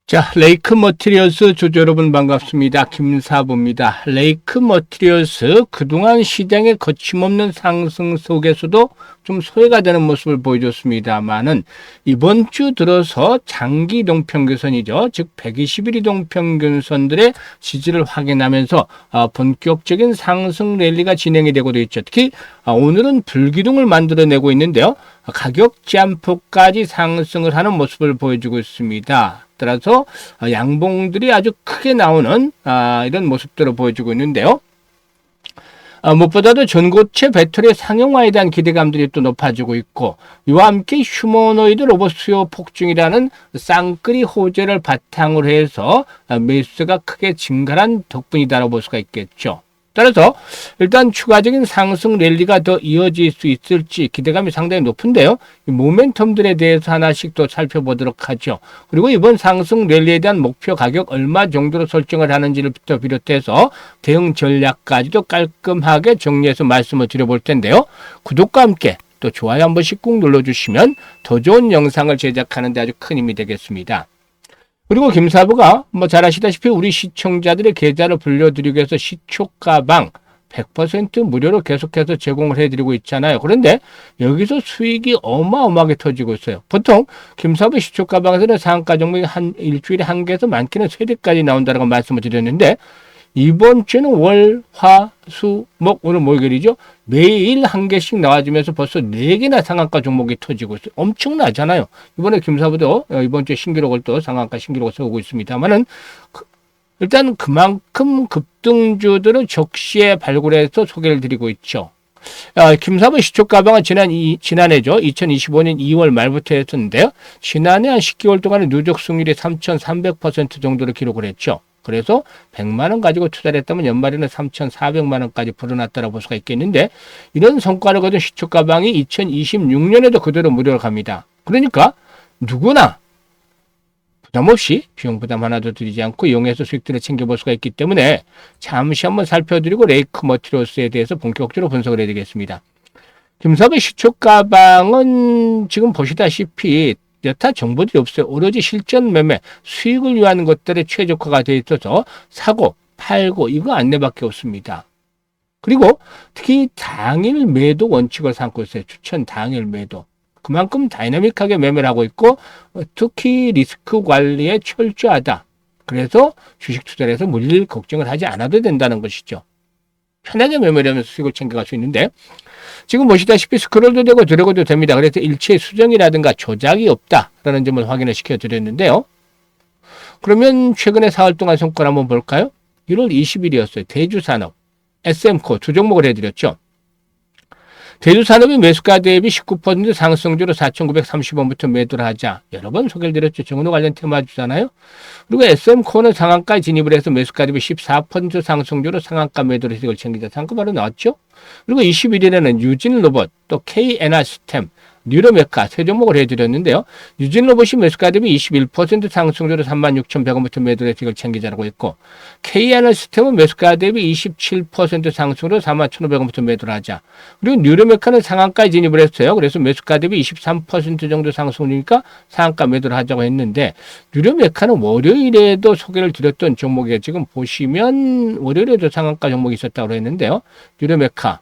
자, 레이크 머티리얼스 조조 여러분 반갑습니다. 김사부입니다. 레이크 머티리얼스 그동안 시장의 거침없는 상승 속에서도 좀 소외가 되는 모습을 보여줬습니다만은 이번 주 들어서 장기 이동평균선이죠. 즉 121 이동평균선들의 지지를 확인하면서 본격적인 상승 랠리가 진행이 되고 있죠. 특히 오늘은 불기둥을 만들어내고 있는데요. 가격 제한폭까지 상승을 하는 모습을 보여주고 있습니다. 따라서 양봉들이 아주 크게 나오는 이런 모습들을 보여주고 있는데요. 무엇보다도 전고체 배터리 상용화에 대한 기대감들이 또 높아지고 있고, 이와 함께 휴머노이드 로봇 수요 폭증이라는 쌍끌이 호재를 바탕으로 해서 매수가 크게 증가한 덕분이다라고 볼 수가 있겠죠. 따라서 일단 추가적인 상승 랠리가 더 이어질 수 있을지 기대감이 상당히 높은데요. 이 모멘텀들에 대해서 하나씩 또 살펴보도록 하죠. 그리고 이번 상승 랠리에 대한 목표 가격 얼마 정도로 설정을 하는지부터 비롯해서 대응 전략까지도 깔끔하게 정리해서 말씀을 드려볼 텐데요. 구독과 함께 또 좋아요 한 번씩 꾹 눌러주시면 더 좋은 영상을 제작하는 데 아주 큰 힘이 되겠습니다. 그리고 김사부가 잘 아시다시피 우리 시청자들의 계좌를 불려드리기 위해서 시초가방 100% 무료로 계속해서 제공을 해드리고 있잖아요. 그런데 여기서 수익이 어마어마하게 터지고 있어요. 보통 김사부 시초가방에서는 상한가 종목이 일주일에 한 개에서 많게는 세 대까지 나온다고 말씀을 드렸는데, 이번 주는 월, 화, 수, 목, 오늘 목요일이죠. 매일 한 개씩 나와주면서 벌써 4개나 상한가 종목이 터지고 있어요. 엄청나잖아요. 이번에 김사부도 이번 주에 신기록을 또 상한가 신기록을 세우고 있습니다만은, 일단 그만큼 급등주들은 적시에 발굴해서 소개를 드리고 있죠. 김사부 시초가방은 지난해죠. 2025년 2월 말부터 했었는데요. 지난해 한 10개월 동안의 누적 승률이 3,300% 정도로 기록을 했죠. 그래서 100만 원 가지고 투자를 했다면 연말에는 3,400만 원까지 불어났다고 볼 수가 있겠는데, 이런 성과를 거둔 시초가방이 2026년에도 그대로 무료로 갑니다. 그러니까 누구나 부담 없이 비용 부담 하나도 들이지 않고 이용해서 수익들을 챙겨볼 수가 있기 때문에 잠시 한번 살펴드리고 레이크 머티리얼스에 대해서 본격적으로 분석을 해드리겠습니다. 김사부 시초가방은 지금 보시다시피 여타 정보들이 없어요. 오로지 실전 매매, 수익을 위한 것들에 최적화가 되어 있어서 사고, 팔고 이거 안내밖에 없습니다. 그리고 특히 당일 매도 원칙을 삼고 있어요. 추천 당일 매도. 그만큼 다이나믹하게 매매를 하고 있고, 특히 리스크 관리에 철저하다. 그래서 주식 투자를 해서 물릴 걱정을 하지 않아도 된다는 것이죠. 편하게 매매를 하면서 수익을 챙겨갈 수 있는데, 지금 보시다시피 스크롤도 되고 드래그도 됩니다. 그래서 일체 수정이라든가 조작이 없다라는 점을 확인을 시켜드렸는데요. 그러면 최근에 4월 동안 성과를 한번 볼까요? 1월 20일이었어요. 대주산업, SM코 두 종목을 해드렸죠. 대주산업이 매수가 대비 19% 상승주로 4,930원부터 매도를 하자 여러 번 소개를 드렸죠. 정은호 관련 테마주잖아요. 그리고 SM코는 상한가에 진입을 해서 매수가 대비 14% 상승주로 상한가 매도를 해서 이걸 챙기자. 상한가 바로 나왔죠. 그리고 21일에는 유진로봇, 또 KNR스템, 뉴로메카 세 종목을 해드렸는데요. 유진로봇이 매수가 대비 21% 상승률로 36,100원부터 매도를 해서 이걸 챙기자라고 했고, KNR스템은 매수가 대비 27% 상승으로 41,500원부터 매도를 하자. 그리고 뉴로메카는 상한가에 진입을 했어요. 그래서 매수가 대비 23% 정도 상승이니까 상한가 매도를 하자고 했는데, 뉴로메카는 월요일에도 소개를 드렸던 종목이에요. 지금 보시면 월요일에도 상한가 종목이 있었다고 했는데요. 뉴로메카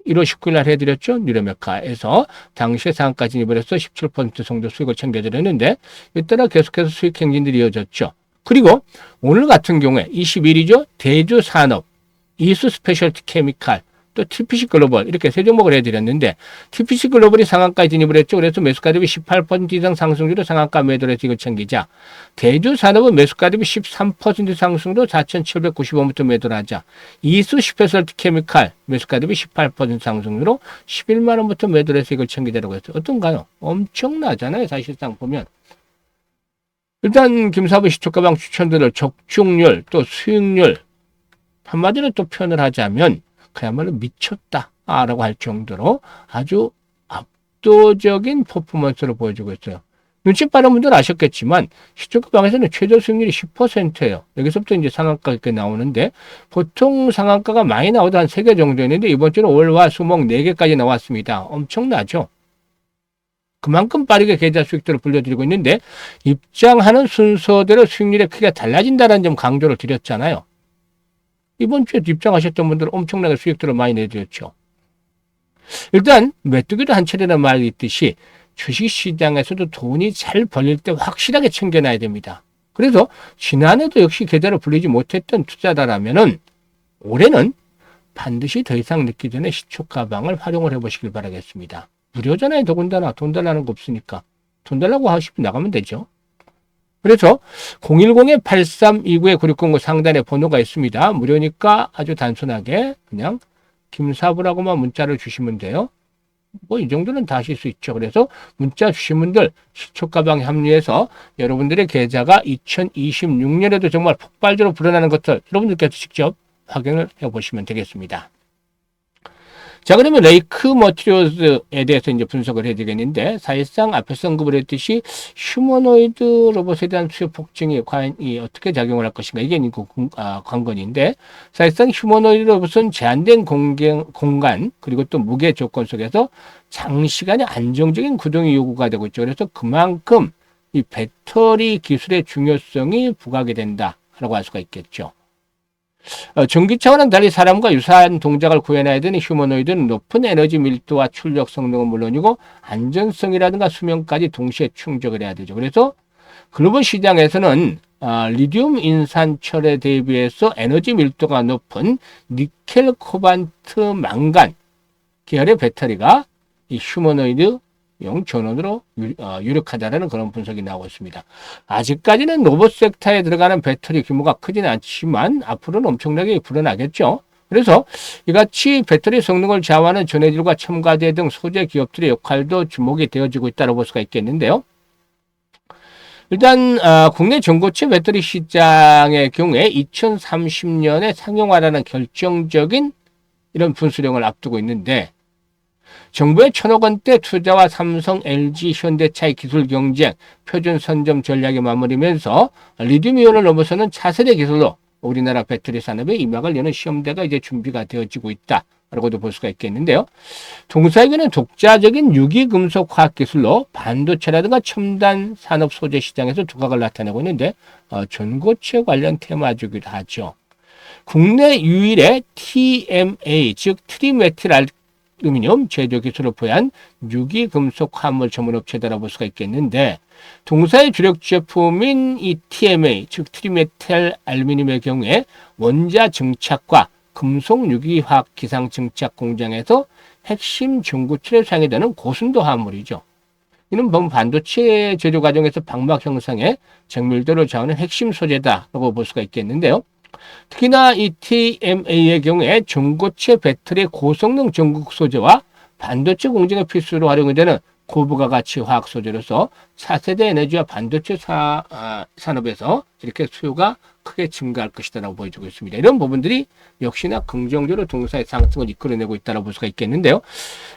1월 19일 날 해드렸죠. 뉴로메카에서 당시에 상한가 진입을 해서 17% 정도 수익을 챙겨드렸는데, 이따라 계속해서 수익 행진들이 이어졌죠. 그리고 오늘 같은 경우에 21일이죠. 대주산업, 이수 스페셜티 케미칼, 또 TPC 글로벌 이렇게 세 종목을 해드렸는데, TPC 글로벌이 상한가에 진입을 했죠. 그래서 매수가 대비 18% 이상 상승률로 상한가 매도를 해서 이걸 챙기자. 대주산업은 매수가 대비 13% 상승으로 4,790원부터 매도를 하자. 이수 스페셜티 케미칼 매수가 대비 18% 상승으로 11만 원부터 매도를 해서 이걸 챙기자라고 했어요. 어떤가요? 엄청나잖아요. 사실상 보면. 일단 김사부 시초가방 추천들을 적중률 또 수익률 한마디로 또 표현을 하자면 그야말로 미쳤다라고 할 정도로 아주 압도적인 퍼포먼스를 보여주고 있어요. 눈치 빠른 분들은 아셨겠지만 시초가방에서는 최저 수익률이 10%예요. 여기서부터 이제 상한가가 이렇게 나오는데, 보통 상한가가 많이 나오도 한 3개 정도 있는데 이번 주는 월화 수목 4개까지 나왔습니다. 엄청나죠? 그만큼 빠르게 계좌 수익들을 불려드리고 있는데 입장하는 순서대로 수익률의 크기가 달라진다는 점 강조를 드렸잖아요. 이번 주에 입장하셨던 분들은 엄청나게 수익들을 많이 내드렸죠. 일단 메뚜기도 한 차례나 말이 있듯이 주식시장에서도 돈이 잘 벌릴 때 확실하게 챙겨놔야 됩니다. 그래서 지난해도 역시 계좌를 불리지 못했던 투자자라면은 올해는 반드시 더 이상 늦기 전에 시초 가방을 활용을 해보시길 바라겠습니다. 무료잖아요. 더군다나 돈 달라는 거 없으니까. 돈 달라고 하시면 나가면 되죠. 그래서 010-8329-9609 상단에 번호가 있습니다. 무료니까 아주 단순하게 그냥 김사부라고만 문자를 주시면 돼요. 뭐 이 정도는 다 하실 수 있죠. 그래서 문자 주신 분들 시초가방에 합류해서 여러분들의 계좌가 2026년에도 정말 폭발적으로 불어나는 것들 여러분들께서 직접 확인을 해보시면 되겠습니다. 자, 그러면 레이크 머티리얼즈에 대해서 이제 분석을 해야 되겠는데, 사실상 앞에서 언급을 했듯이 휴머노이드 로봇에 대한 수요 폭증이 과연 어떻게 작용을 할 것인가, 이게 관건인데, 사실상 휴머노이드 로봇은 제한된 공간, 그리고 또 무게 조건 속에서 장시간의 안정적인 구동이 요구가 되고 있죠. 그래서 그만큼 이 배터리 기술의 중요성이 부각이 된다라고 할 수가 있겠죠. 전기차와는 달리 사람과 유사한 동작을 구현해야 되는 휴머노이드는 높은 에너지 밀도와 출력 성능은 물론이고 안전성이라든가 수명까지 동시에 충족을 해야 되죠. 그래서 글로벌 시장에서는 리튬 인산철에 대비해서 에너지 밀도가 높은 니켈 코발트 망간 계열의 배터리가 이 휴머노이드 용 전원으로 유력하다는 그런 분석이 나오고 있습니다. 아직까지는 로봇 섹터에 들어가는 배터리 규모가 크지는 않지만 앞으로는 엄청나게 불어나겠죠. 그래서 이같이 배터리 성능을 좌우하는 전해질과 첨가제 등 소재 기업들의 역할도 주목이 되어지고 있다고 볼 수가 있겠는데요. 일단 국내 전고체 배터리 시장의 경우에 2030년에 상용화라는 결정적인 이런 분수령을 앞두고 있는데, 정부의 1,000억 원대 투자와 삼성, LG, 현대차의 기술 경쟁, 표준 선점 전략에 맞물리면서 리튬이온을 넘어서는 차세대 기술로 우리나라 배터리 산업에 이막을 여는 시험대가 이제 준비가 되어지고 있다라고도 볼 수가 있겠는데요. 동사에게는 독자적인 유기금속 화학 기술로 반도체라든가 첨단 산업 소재 시장에서 두각을 나타내고 있는데 전고체 관련 테마주기도 하죠. 국내 유일의 TMA, 즉 트리메틸 알루미늄 제조 기술을 보유한 유기금속 화물 전문업체다라고 볼 수가 있겠는데, 동사의 주력 제품인 이 TMA, 즉 트리메틸 알루미늄의 경우에 원자 증착과 금속 유기화학 기상 증착 공장에서 핵심 전구체에 사용이 되는 고순도 화물이죠. 이는 반도체 제조 과정에서 방막 형성에 정밀도를 좌우하는 핵심 소재다라고 볼 수가 있겠는데요. 특히나 이 TMA의 경우에 전고체 배터리 고성능 전극 소재와 반도체 공정에 필수로 활용이 되는 고부가 가치 화학 소재로서 차세대 에너지와 반도체 산업에서 이렇게 수요가 크게 증가할 것이다라고 보여주고 있습니다. 이런 부분들이 역시나 긍정적으로 동사의 상승을 이끌어내고 있다고 볼 수가 있겠는데요.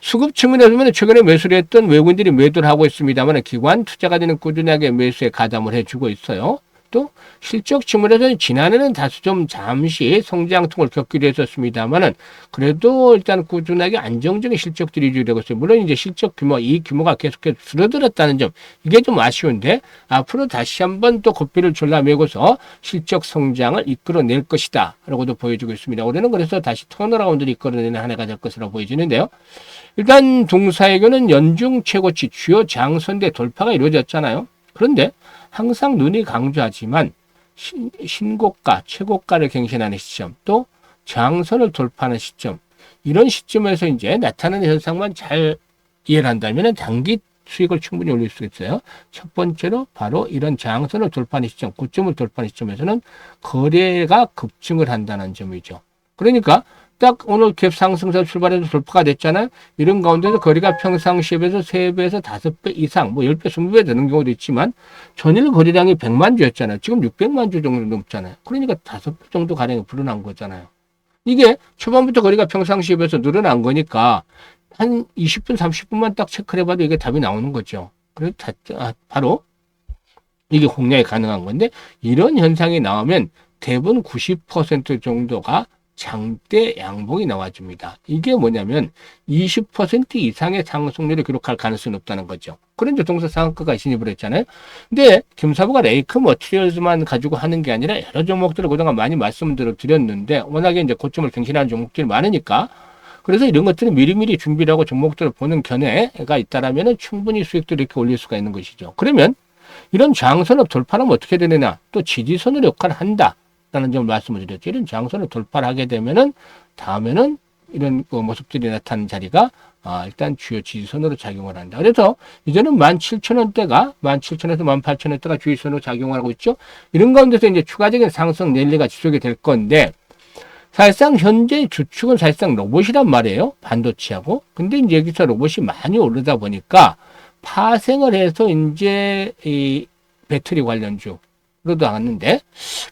수급 측면에 보면 최근에 매수를 했던 외국인들이 매도를 하고 있습니다만 기관 투자가들은 꾸준하게 매수에 가담을 해주고 있어요. 또 실적 측면에서는 지난해는 다소 좀 잠시 성장통을 겪기도 했었습니다만은 그래도 일단 꾸준하게 안정적인 실적들이 유지되고 있어요. 물론 이제 실적 규모, 이익 규모가 계속해서 줄어들었다는 점, 이게 좀 아쉬운데 앞으로 다시 한번 또 고삐를 졸라매고서 실적 성장을 이끌어낼 것이다 라고도 보여주고 있습니다. 올해는 그래서 다시 턴어라운드를 이끌어내는 한 해가 될 것으로 보여지는데요. 일단 동사에게는 연중 최고치 주요 장선대 돌파가 이루어졌잖아요. 그런데 항상 눈이 강조하지만 신고가, 최고가를 갱신하는 시점, 또 저항선을 돌파하는 시점, 이런 시점에서 이제 나타나는 현상만 잘 이해를 한다면 단기 수익을 충분히 올릴 수 있어요. 첫 번째로 바로 이런 저항선을 돌파하는 시점, 고점을 돌파하는 시점에서는 거래가 급증을 한다는 점이죠. 그러니까 딱 오늘 갭 상승선 출발해서 돌파가 됐잖아요. 이런 가운데서 거리가 평상시에 비해서 3배에서 5배 이상, 뭐 10배, 20배 되는 경우도 있지만 전일 거래량이 100만 주였잖아요. 지금 600만 주 정도 넘잖아요. 그러니까 5배 정도 가량이 불어난 거잖아요. 이게 초반부터 거리가 평상시에 비해서 늘어난 거니까 한 20분, 30분만 딱 체크를 해봐도 이게 답이 나오는 거죠. 그래서 바로 이게 공략이 가능한 건데, 이런 현상이 나오면 대부분 90% 정도가 장대 양봉이 나와줍니다. 이게 뭐냐면 20% 이상의 상승률을 기록할 가능성이 없다는 거죠. 그런데 동사 상한가가 진입을 했잖아요. 근데 김사부가 레이크 머티리얼즈만 가지고 하는 게 아니라 여러 종목들을 그동안 많이 말씀을 드렸는데 워낙에 이제 고점을 갱신하는 종목들이 많으니까 그래서 이런 것들은 미리미리 준비를 하고 종목들을 보는 견해가 있다라면 충분히 수익들을 이렇게 올릴 수가 있는 것이죠. 그러면 이런 저항선을 돌파하면 어떻게 되느냐? 또 지지선으로 역할을 한다라는 점을 말씀을 드렸죠. 이런 저항선을 돌파를 하게 되면은 다음에는 이런 모습들이 나타나는 자리가 일단 주요 지지선으로 작용을 한다. 그래서 이제는 17,000원대가 17,000에서 18,000원대가 주요선으로 작용을 하고 있죠. 이런 가운데서 이제 추가적인 상승 랠리가 지속이 될 건데 사실상 현재 주축은 사실상 로봇이란 말이에요. 반도체하고. 근데 이제 여기서 로봇이 많이 오르다 보니까 파생을 해서 이제 이 배터리 관련주로도 나왔는데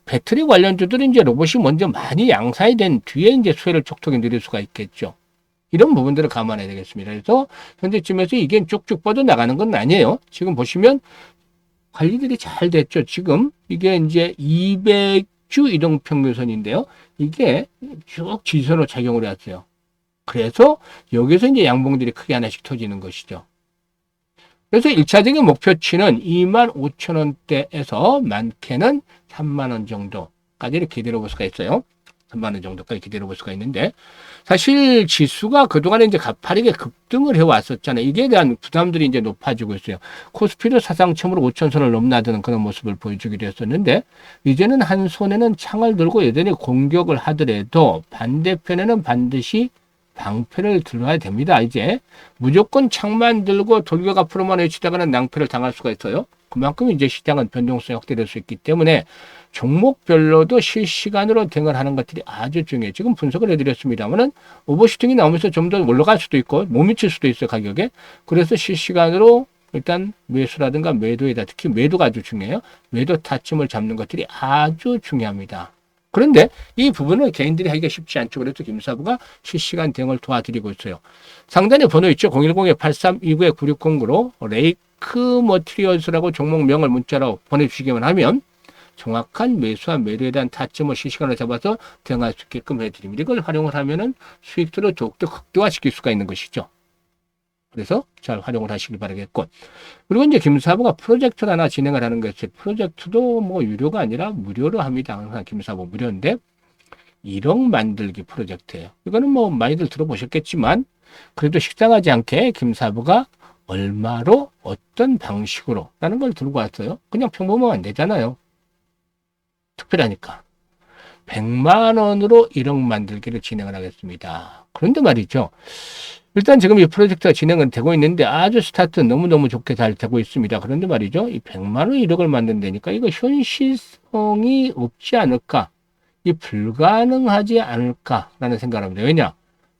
배터리 관련주들은 이제 로봇이 먼저 많이 양산이 된 뒤에 이제 수혜를 촉촉히 누릴 수가 있겠죠. 이런 부분들을 감안해야 되겠습니다. 그래서 현재쯤에서 이게 쭉쭉 뻗어나가는 건 아니에요. 지금 보시면 관리들이 잘 됐죠. 지금 이게 이제 200주 이동평균선인데요. 이게 쭉 지지선으로 작용을 했어요. 그래서 여기서 이제 양봉들이 크게 하나씩 터지는 것이죠. 그래서 1차적인 목표치는 25,000원대에서 많게는 3만원 정도까지 기다려 볼 수가 있어요. 3만원 정도까지 기다려 볼 수가 있는데, 사실 지수가 그동안에 이제 가파르게 급등을 해왔었잖아요. 이게 대한 부담들이 이제 높아지고 있어요. 코스피도 사상 처음으로 5,000선을 넘나드는 그런 모습을 보여주기도 했었는데, 이제는 한 손에는 창을 들고 여전히 공격을 하더라도 반대편에는 반드시 방패를 들어야 됩니다. 이제 무조건 창만 들고 돌격 앞으로만 외치다가는 낭패를 당할 수가 있어요. 그만큼 이제 시장은 변동성이 확대될 수 있기 때문에 종목별로도 실시간으로 대응을 하는 것들이 아주 중요해요. 지금 분석을 해드렸습니다만은 오버슈팅이 나오면서 좀 더 올라갈 수도 있고 못 미칠 수도 있어요, 가격에. 그래서 실시간으로 일단 매수라든가 매도에다, 특히 매도가 아주 중요해요. 매도 타점을 잡는 것들이 아주 중요합니다. 그런데 이 부분을 개인들이 하기가 쉽지 않죠. 그래서 김사부가 실시간 대응을 도와드리고 있어요. 상단에 번호 있죠. 010-8329-9609로 레이크 머티리얼스라고 종목명을 문자로 보내주시기만 하면 정확한 매수와 매도에 대한 타점을 실시간으로 잡아서 대응할 수 있게끔 해드립니다. 이걸 활용을 하면은 수익들을 더욱더 극대화시킬 수가 있는 것이죠. 그래서 잘 활용을 하시길 바라겠고. 그리고 이제 김사부가 프로젝트를 하나 진행을 하는 것이, 프로젝트도 뭐 유료가 아니라 무료로 합니다. 항상 김사부 무료인데 1억 만들기 프로젝트예요. 이거는 뭐 많이들 들어보셨겠지만 그래도 식상하지 않게 김사부가 얼마로 어떤 방식으로 라는 걸 들고 왔어요. 그냥 평범하면 안 되잖아요. 특별하니까 100만 원으로 1억 만들기를 진행을 하겠습니다. 그런데 말이죠. 일단 지금 이 프로젝트가 진행은 되고 있는데 아주 스타트 너무너무 좋게 잘 되고 있습니다. 그런데 말이죠. 이 100만 원 1억을 만든다니까 이거 현실성이 없지 않을까? 이 불가능하지 않을까라는 생각을 합니다. 왜냐?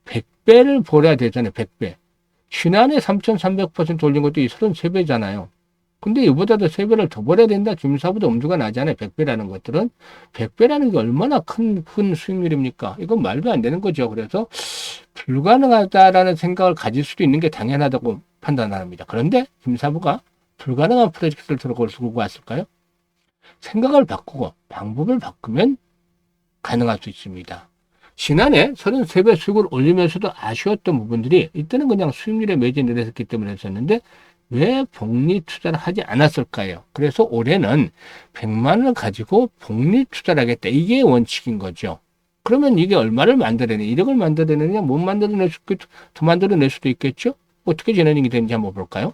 100배를 벌어야 되잖아요. 100배. 지난해 3,300% 올린 것도 이 33배잖아요. 근데 이보다도 3배를 더 벌어야 된다. 김사부도 엄두가 나잖아요. 100배라는 것들은. 100배라는 게 얼마나 큰 수익률입니까? 이건 말도 안 되는 거죠. 그래서 불가능하다라는 생각을 가질 수도 있는 게 당연하다고 판단합니다. 그런데 김사부가 불가능한 프로젝트를 들고 왔을까요? 생각을 바꾸고 방법을 바꾸면 가능할 수 있습니다. 지난해 33배 수익을 올리면서도 아쉬웠던 부분들이 이때는 그냥 수익률에 매진을 했기 때문에 했었는데 왜 복리 투자를 하지 않았을까요? 그래서 올해는 100만 원을 가지고 복리 투자를 하겠다. 이게 원칙인 거죠. 그러면 이게 얼마를 만들어내냐? 1억을 만들어내느냐? 못 만들어낼 수, 더 만들어낼 수도 있겠죠? 어떻게 진행이 되는지 한번 볼까요?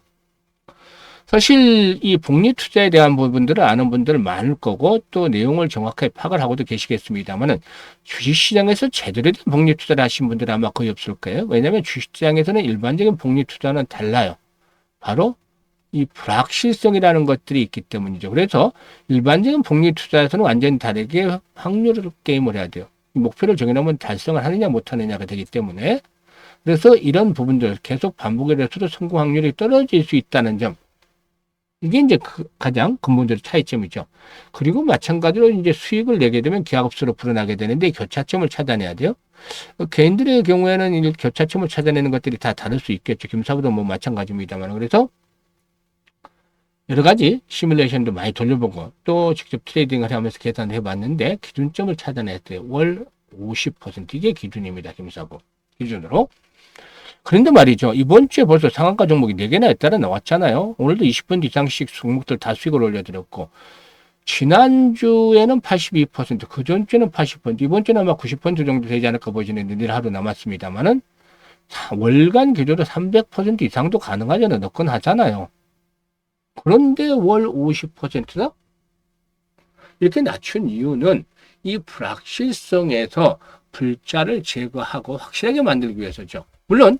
사실 이 복리 투자에 대한 부분들을 아는 분들 많을 거고 또 내용을 정확하게 파악을 하고도 계시겠습니다만은 주식시장에서 제대로 된 복리 투자를 하신 분들은 아마 거의 없을 거예요. 왜냐하면 주식시장에서는 일반적인 복리 투자는 달라요. 바로 이 불확실성이라는 것들이 있기 때문이죠. 그래서 일반적인 복리 투자에서는 완전히 다르게 확률을 게임을 해야 돼요. 목표를 정해놓으면 달성을 하느냐 못하느냐가 되기 때문에 그래서 이런 부분들 계속 반복에 대해서도 성공 확률이 떨어질 수 있다는 점, 이게 이제 가장 근본적인 차이점이죠. 그리고 마찬가지로 이제 수익을 내게 되면 기하급수로 불어나게 되는데 교차점을 차단해야 돼요. 개인들의 경우에는 이 교차점을 찾아내는 것들이 다 다를 수 있겠죠. 김사부도 뭐 마찬가지입니다만. 그래서 여러 가지 시뮬레이션도 많이 돌려보고 또 직접 트레이딩을 하면서 계산을 해봤는데 기준점을 찾아냈어요. 50% 이게 기준입니다. 김사부 기준으로. 그런데 말이죠. 이번 주에 벌써 상한가 종목이 4개나 잇따라 나왔잖아요. 오늘도 20% 이상씩 종목들 다 수익을 올려드렸고, 지난주에는 82%, 그 전주에는 80%, 이번 주는 아마 90% 정도 되지 않을까 보이시는데 내일 하루 남았습니다만은 월간 기조로 300% 이상도 가능하잖아요. 너끈하잖아요. 그런데 월 50%다? 이렇게 낮춘 이유는 이 불확실성에서 불자를 제거하고 확실하게 만들기 위해서죠. 물론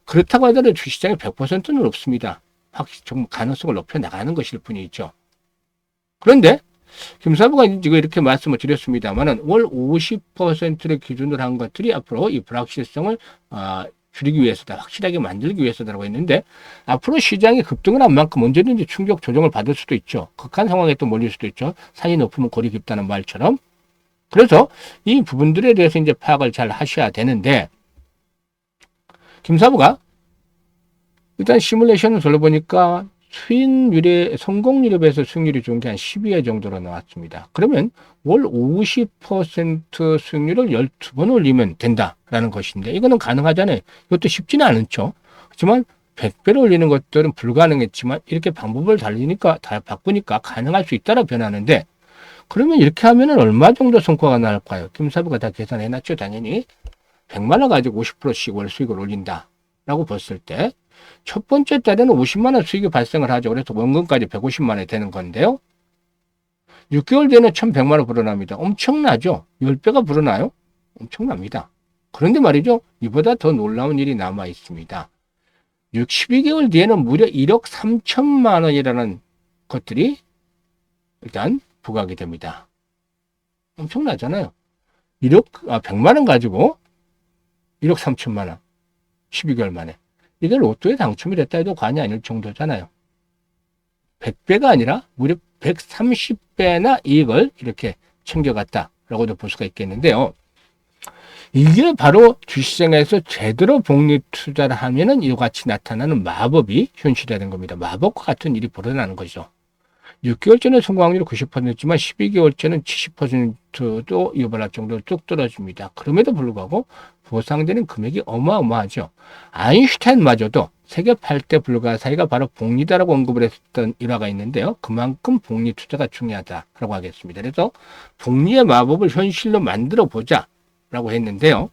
그렇다고 하더라도 주시장에 100%는 없습니다. 좀 가능성을 높여 나가는 것일 뿐이죠. 그런데 김사부가 지금 이렇게 말씀을 드렸습니다만은 월 50%를 기준으로 한 것들이 앞으로 이 불확실성을 줄이기 위해서다, 확실하게 만들기 위해서다라고 했는데, 앞으로 시장이 급등을 한 만큼 언제든지 충격 조정을 받을 수도 있죠. 극한 상황에 또 몰릴 수도 있죠. 산이 높으면 골이 깊다는 말처럼. 그래서 이 부분들에 대해서 이제 파악을 잘 하셔야 되는데, 김사부가 일단 시뮬레이션을 돌려보니까 성공률에 비해서 수익률이 좋은 게 한 12회 정도로 나왔습니다. 그러면 월 50% 수익률을 12번 올리면 된다라는 것인데, 이거는 가능하잖아요. 이것도 쉽지는 않죠. 그렇지만 100배를 올리는 것들은 불가능했지만 이렇게 방법을 바꾸니까 가능할 수 있다라 변하는데, 그러면 이렇게 하면은 얼마 정도 성과가 나올까요? 김사부가 다 계산해 놨죠. 당연히 100만 원 가지고 50%씩 월 수익을 올린다라고 봤을 때 첫 번째 달에는 50만 원 수익이 발생을 하죠. 그래서 원금까지 150만 원이 되는 건데요. 6개월 뒤에는 1,100만 원 불어납니다. 엄청나죠? 10배가 불어나요? 엄청납니다. 그런데 말이죠. 이보다 더 놀라운 일이 남아 있습니다. 12개월 뒤에는 무려 1억 3천만 원이라는 것들이 일단 부각이 됩니다. 엄청나잖아요. 100만 원 가지고 1억 3천만 원. 12개월 만에. 이게 로또에 당첨이 됐다 해도 과언이 아닐 정도잖아요. 100배가 아니라 무려 130배나 이익을 이렇게 챙겨갔다라고도 볼 수가 있겠는데요. 이게 바로 주식시장에서 제대로 복리 투자를 하면은 이와 같이 나타나는 마법이 현실화된 겁니다. 마법과 같은 일이 벌어나는 거죠. 6개월째는 성공 확률이 90%지만 12개월째는 70%도 유발할 정도로 뚝 떨어집니다. 그럼에도 불구하고 보상되는 금액이 어마어마하죠. 아인슈타인마저도 세계 8대 불가사의가 바로 복리다라고 언급을 했던 일화가 있는데요. 그만큼 복리 투자가 중요하다라고 하겠습니다. 그래서 복리의 마법을 현실로 만들어 보자라고 했는데요.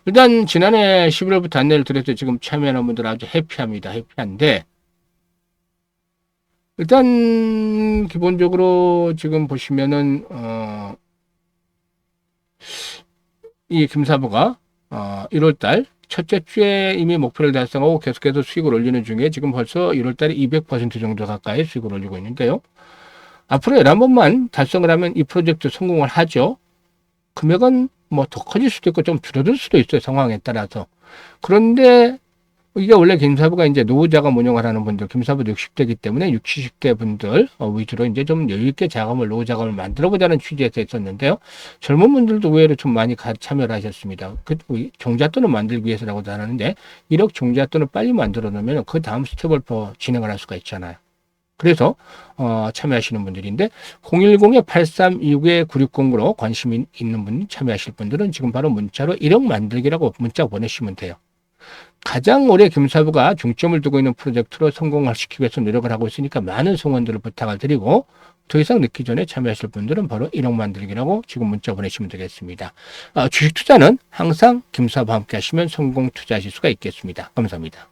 일단 지난해 11월부터 안내를 드렸을 때 지금 참여하는 분들 아주 해피합니다. 해피한데 일단 기본적으로 지금 보시면은 이 김사부가 1월달 첫째 주에 이미 목표를 달성하고 계속해서 수익을 올리는 중에 지금 벌써 1월달에 200% 정도 가까이 수익을 올리고 있는데요. 앞으로 11번만 달성을 하면 이 프로젝트 성공을 하죠. 금액은 뭐 더 커질 수도 있고 좀 줄어들 수도 있어요. 상황에 따라서. 그런데 이게 원래 김사부가 이제 노후자금 운용을 하는 분들, 김사부도 60대이기 때문에 60, 70대 분들 위주로 이제 좀 여유있게 노후자금을 만들어보자는 취지에서 했었는데요. 젊은 분들도 의외로 좀 많이 참여를 하셨습니다. 종잣돈을 만들기 위해서라고도 하는데, 1억 종잣돈을 빨리 만들어 놓으면 그 다음 스텝을 더 진행을 할 수가 있잖아요. 그래서 참여하시는 분들인데 010-8329-9609로 관심 있는 분 참여하실 분들은 지금 바로 문자로 1억 만들기라고 문자 보내시면 돼요. 가장 오래 김사부가 중점을 두고 있는 프로젝트로 성공을 시키기 위해서 노력을 하고 있으니까 많은 성원들을 부탁을 드리고 더 이상 늦기 전에 참여하실 분들은 바로 1억 만들기라고 지금 문자 보내시면 되겠습니다. 주식 투자는 항상 김사부와 함께 하시면 성공 투자하실 수가 있겠습니다. 감사합니다.